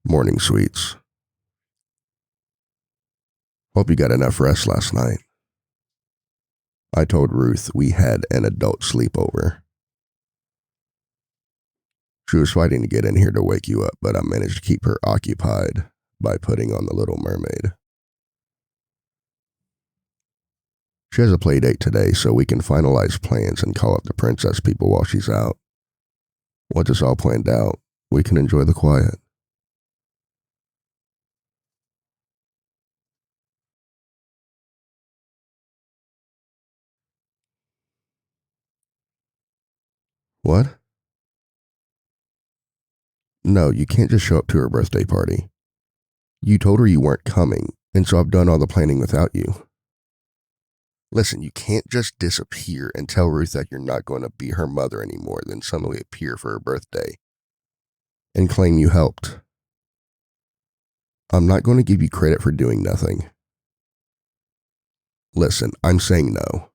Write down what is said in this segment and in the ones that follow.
Morning, sweets. Hope you got enough rest last night. I told Ruth we had an adult sleepover. She was fighting to get in here to wake you up, but I managed to keep her occupied by putting on The Little Mermaid. She has a play date today, so we can finalize plans and call up the princess people while she's out. Once it's all planned out, we can enjoy the quiet. What? No, you can't just show up to her birthday party. You told her you weren't coming, and so I've done all the planning without you. Listen, you can't just disappear and tell Ruth that you're not going to be her mother anymore, then suddenly appear for her birthday and claim you helped. I'm not going to give you credit for doing nothing. Listen, I'm saying no.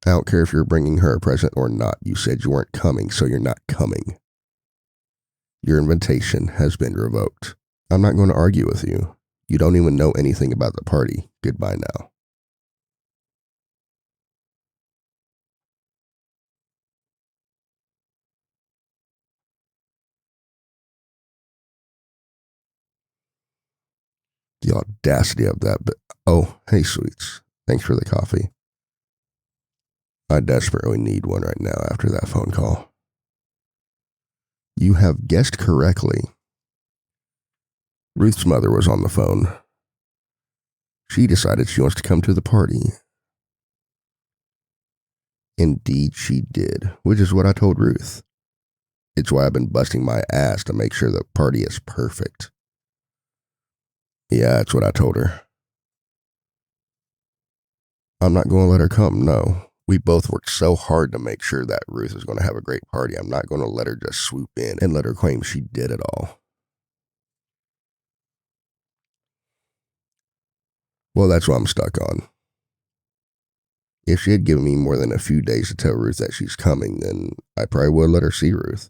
I don't care if you're bringing her a present or not. You said you weren't coming, so you're not coming. Your invitation has been revoked. I'm not going to argue with you. You don't even know anything about the party. Goodbye now. The audacity of that, but oh, hey, sweets. Thanks for the coffee. I desperately need one right now after that phone call. You have guessed correctly. Ruth's mother was on the phone. She decided she wants to come to the party. Indeed she did, which is what I told Ruth. It's why I've been busting my ass to make sure the party is perfect. Yeah, that's what I told her. I'm not going to let her come, no. We both worked so hard to make sure that Ruth is going to have a great party. I'm not going to let her just swoop in and let her claim she did it all. Well, that's what I'm stuck on. If she had given me more than a few days to tell Ruth that she's coming, then I probably would let her see Ruth.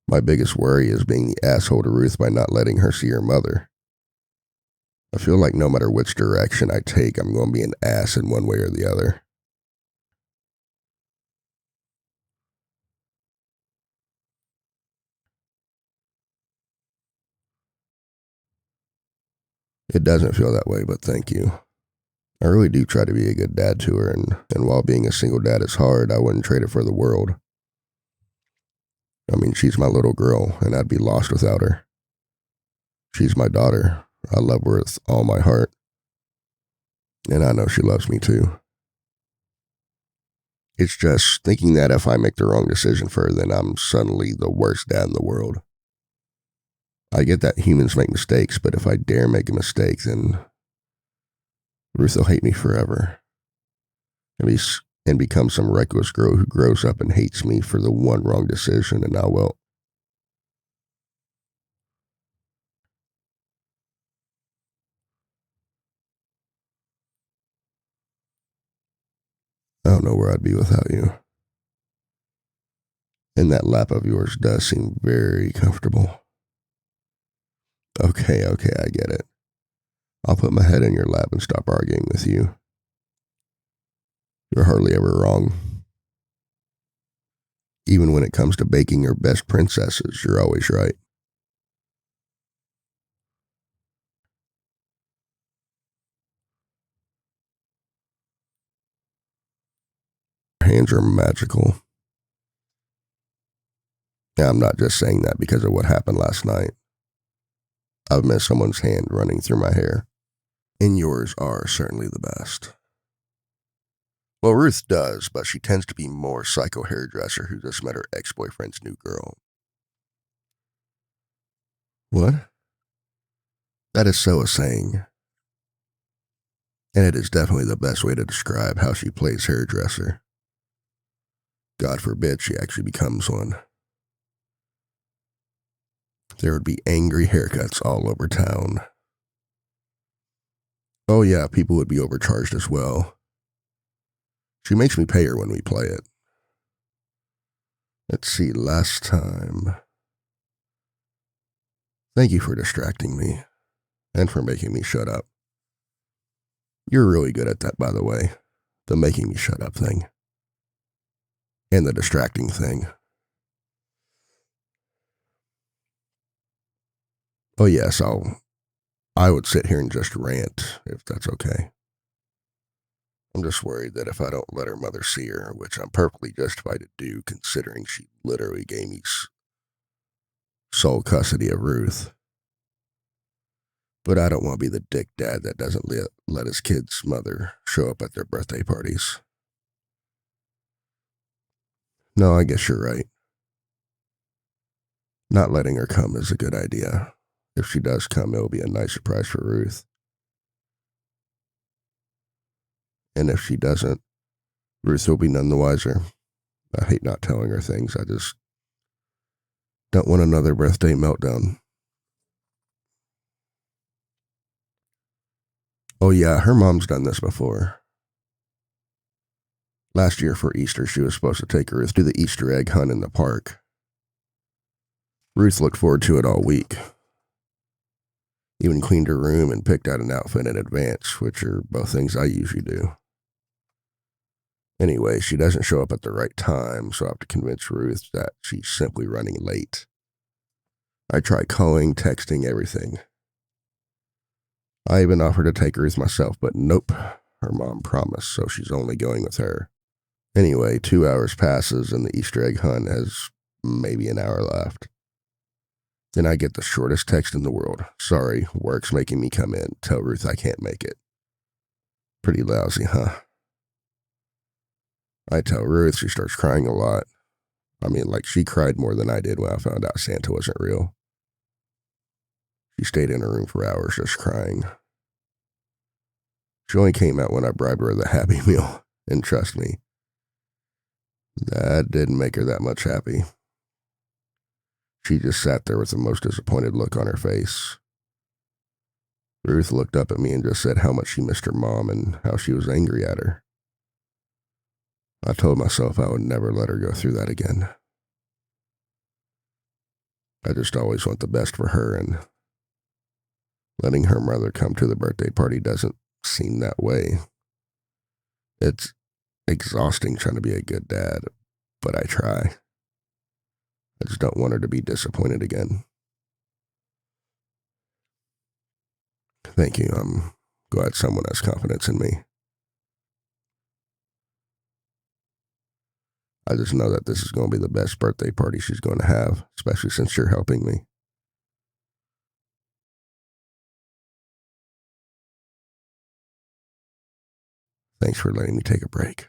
My biggest worry is being the asshole to Ruth by not letting her see her mother. I feel like no matter which direction I take, I'm going to be an ass in one way or the other. It doesn't feel that way, but thank you. I really do try to be a good dad to her, and while being a single dad is hard, I wouldn't trade it for the world. I mean, she's my little girl, and I'd be lost without her. She's my daughter. I love her with all my heart. And I know she loves me too. It's just thinking that if I make the wrong decision for her, then I'm suddenly the worst dad in the world. I get that humans make mistakes, but if I dare make a mistake, then Ruth will hate me forever. And become some reckless girl who grows up and hates me for the one wrong decision, and I will. I don't know where I'd be without you. And that lap of yours does seem very comfortable. Okay, I get it. I'll put my head in your lap and stop arguing with you. You're hardly ever wrong. Even when it comes to baking your best princesses, you're always right. Your hands are magical. Yeah, I'm not just saying that because of what happened last night. I've met someone's hand running through my hair. And yours are certainly the best. Well, Ruth does, but she tends to be more psycho hairdresser who just met her ex-boyfriend's new girl. What? That is so a saying. And it is definitely the best way to describe how she plays hairdresser. God forbid she actually becomes one. There would be angry haircuts all over town. Oh yeah, people would be overcharged as well. She makes me pay her when we play it. Let's see, last time. Thank you for distracting me and for making me shut up. You're really good at that, by the way. The making me shut up thing. And the distracting thing. Oh yes, I would sit here and just rant, if that's okay. I'm just worried that if I don't let her mother see her, which I'm perfectly justified to do considering she literally gave me sole custody of Ruth. But I don't want to be the dick dad that doesn't let his kid's mother show up at their birthday parties. No, I guess you're right. Not letting her come is a good idea. If she does come, it'll be a nice surprise for Ruth. And if she doesn't, Ruth will be none the wiser. I hate not telling her things. I just don't want another birthday meltdown. Oh yeah, her mom's done this before. Last year for Easter, she was supposed to take Ruth to the Easter egg hunt in the park. Ruth looked forward to it all week. Even cleaned her room and picked out an outfit in advance, which are both things I usually do. Anyway, she doesn't show up at the right time, so I have to convince Ruth that she's simply running late. I try calling, texting, everything. I even offered to take Ruth myself, but nope. Her mom promised, so she's only going with her. Anyway, 2 hours passes and the Easter egg hunt has maybe an hour left. Then I get the shortest text in the world. Sorry, work's making me come in. Tell Ruth I can't make it. Pretty lousy, huh? I tell Ruth, she starts crying a lot. I mean, like she cried more than I did when I found out Santa wasn't real. She stayed in her room for hours just crying. She only came out when I bribed her with a Happy Meal. And trust me, that didn't make her that much happy. She just sat there with the most disappointed look on her face. Ruth looked up at me and just said how much she missed her mom and how she was angry at her. I told myself I would never let her go through that again. I just always want the best for her, and letting her mother come to the birthday party doesn't seem that way. It's exhausting trying to be a good dad, but I try. I just don't want her to be disappointed again. Thank you. I'm glad someone has confidence in me. I just know that this is going to be the best birthday party she's going to have, especially since you're helping me. Thanks for letting me take a break.